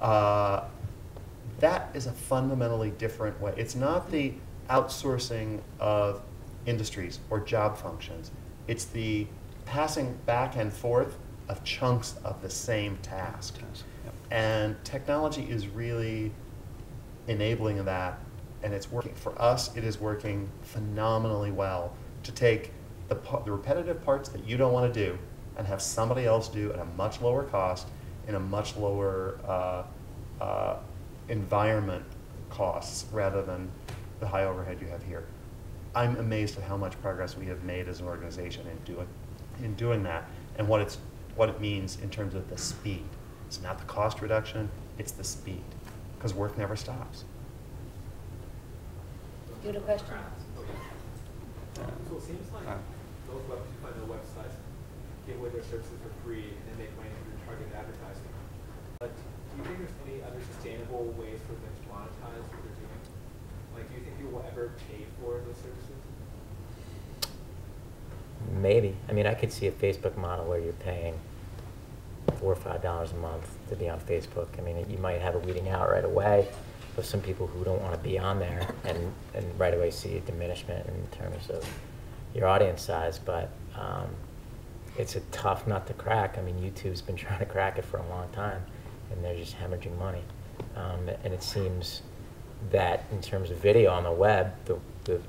That is a fundamentally different way. It's not the outsourcing of industries or job functions. It's the passing back and forth of chunks of the same task. Yep. And technology is really enabling that, and it's working. For us, it is working phenomenally well to take the repetitive parts that you don't want to do and have somebody else do at a much lower cost in a much lower environment costs rather than the high overhead you have here. I'm amazed at how much progress we have made as an organization in doing that, and what it means in terms of the speed. It's not the cost reduction, it's the speed, because work never stops. You had a question? So it seems like those websites give away their services for free and then make money through targeted advertising. But do you think there's any other sustainable ways for them to monetize what they're doing? Like, do you think people will ever pay for those services? Maybe. I mean, I could see a Facebook model where you're paying $4 or $5 a month to be on Facebook. I mean, you might have a weeding out right away of some people who don't want to be on there, and right away see a diminishment in terms of your audience size. But it's a tough nut to crack. I mean, YouTube's been trying to crack it for a long time, and they're just hemorrhaging money. And it seems that in terms of video on the web, the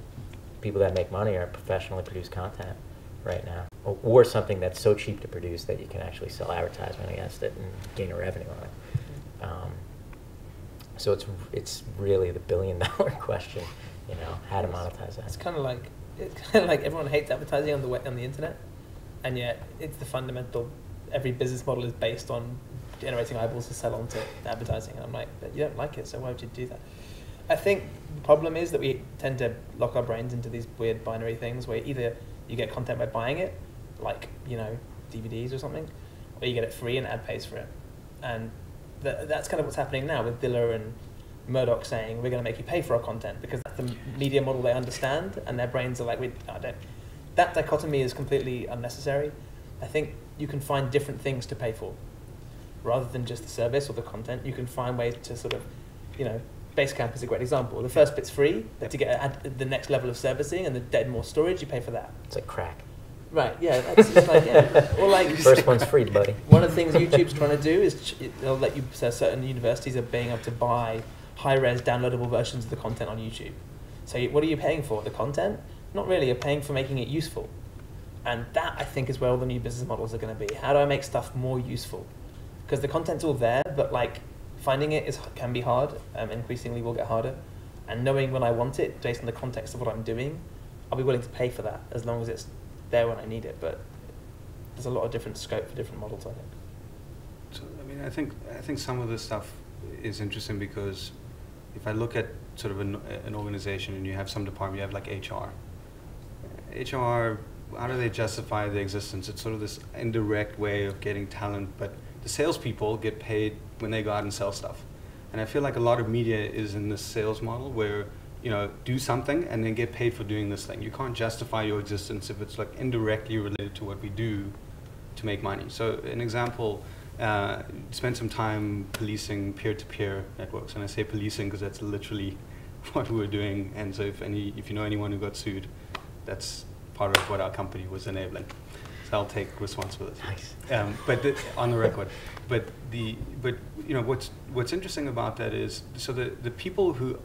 people that make money are professionally produced content right now, or something that's so cheap to produce that you can actually sell advertisement against it and gain a revenue on it. So it's really the billion-dollar question, you know, how to monetize that. It's kind of like everyone hates advertising on the internet, and yet it's the fundamental. Every business model is based on generating eyeballs to sell on to advertising, and I'm like, but you don't like it, so why would you do that? I think the problem is that we tend to lock our brains into these weird binary things where either you get content by buying it, like, you know, DVDs or something, or you get it free and ad pays for it. And that's kind of what's happening now with Dilla and Murdoch saying, we're going to make you pay for our content, because that's the media model they understand, and their brains are like, that dichotomy is completely unnecessary. I think you can find different things to pay for. Rather than just the service or the content, you can find ways to sort of, you know, Basecamp is a great example. The first bit's free, but to get the next level of servicing and the more storage, you pay for that. It's like crack. Right, yeah, that's it's like, yeah. Or like, first one's free, buddy. One of the things YouTube's trying to do is they'll let you, so certain universities are being able to buy high-res downloadable versions of the content on YouTube. So what are you paying for? The content? Not really, you're paying for making it useful. And that, I think, is where all the new business models are going to be. How do I make stuff more useful? Because the content's all there, but like finding it can be hard, increasingly will get harder. And knowing when I want it, based on the context of what I'm doing, I'll be willing to pay for that as long as it's there when I need it. But there's a lot of different scope for different models, I think. So, I mean, I think some of this stuff is interesting because if I look at sort of an organization and you have some department, you have like HR. HR, how do they justify the existence? It's sort of this indirect way of getting talent, but the salespeople get paid when they go out and sell stuff. And I feel like a lot of media is in this sales model where, you know, do something and then get paid for doing this thing. You can't justify your existence if it's like indirectly related to what we do to make money. So an example, spent some time policing peer-to-peer networks, and I say policing because that's literally what we were doing. And so if you know anyone who got sued, that's part of what our company was enabling. So I'll take responsibility. Nice. But on the record, but you know what's interesting about that is so the people who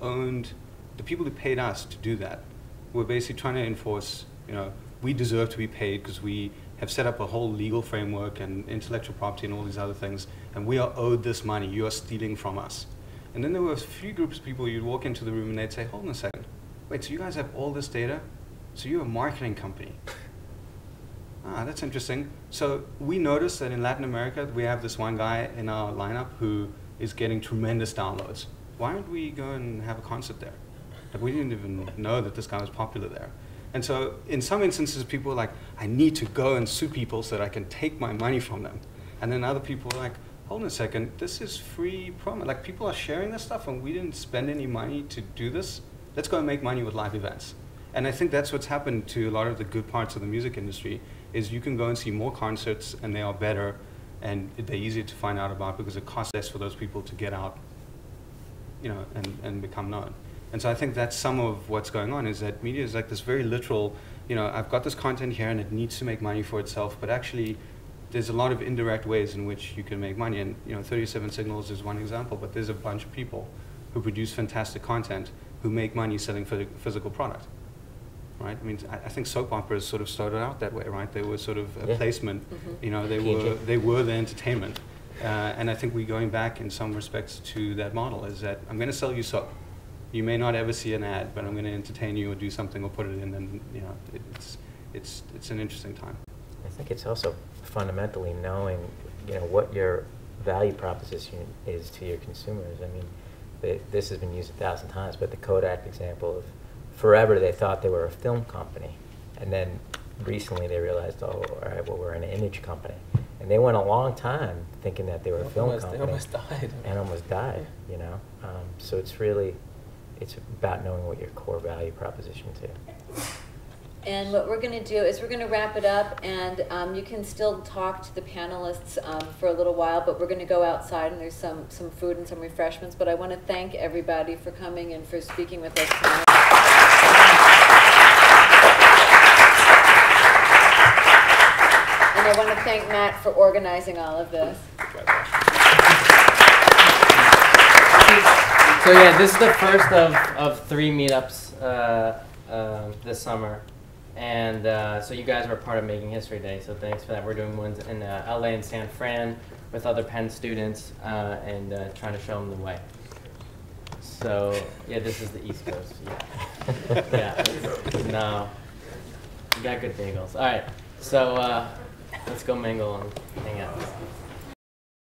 paid us to do that were basically trying to enforce, you know, we deserve to be paid because we have set up a whole legal framework and intellectual property and all these other things, and we are owed this money. You are stealing from us. And then there were a few groups of people. You'd walk into the room and they'd say, "Hold on a second, wait. So you guys have all this data? So you're a marketing company." Ah, that's interesting. So we noticed that in Latin America, we have this one guy in our lineup who is getting tremendous downloads. Why don't we go and have a concert there? Like, we didn't even know that this guy was popular there. And so in some instances, people are like, I need to go and sue people so that I can take my money from them. And then other people are like, hold on a second, this is free promo. Like, people are sharing this stuff and we didn't spend any money to do this. Let's go and make money with live events. And I think that's what's happened to a lot of the good parts of the music industry is you can go and see more concerts and they are better and they're easier to find out about because it costs less for those people to get out, you know, and become known. And so I think that's some of what's going on, is that media is like this very literal, you know, I've got this content here and it needs to make money for itself, but actually there's a lot of indirect ways in which you can make money. And, you know, 37 Signals is one example, but there's a bunch of people who produce fantastic content who make money selling physical product. Right? I mean, I think soap operas sort of started out that way, right? They were sort of a placement, you know, they were the entertainment. And I think we're going back in some respects to that model, is that I'm going to sell you soap. You may not ever see an ad, but I'm going to entertain you or do something or put it in, and, you know, it's an interesting time. I think it's also fundamentally knowing, you know, what your value proposition is to your consumers. I mean, this has been used 1,000 times, but the Kodak example of forever they thought they were a film company, and then recently they realized, oh, all right, well, we're an image company. And they went a long time thinking that they were a film company. They almost died. And almost died, you know. So it's really, it's about knowing what your core value proposition is. And what we're going to do is we're going to wrap it up, and you can still talk to the panelists for a little while, but we're going to go outside, and there's some food and some refreshments. But I want to thank everybody for coming and for speaking with us tonight. And I want to thank Matt for organizing all of this. So yeah, this is the first of 3 meetups this summer. And so you guys were part of Making History Day, so thanks for that. We're doing ones in LA and San Fran with other Penn students and trying to show them the way. So yeah, this is the East Coast. Yeah, yeah. No, you got good bagels. All right, so let's go mingle and hang out.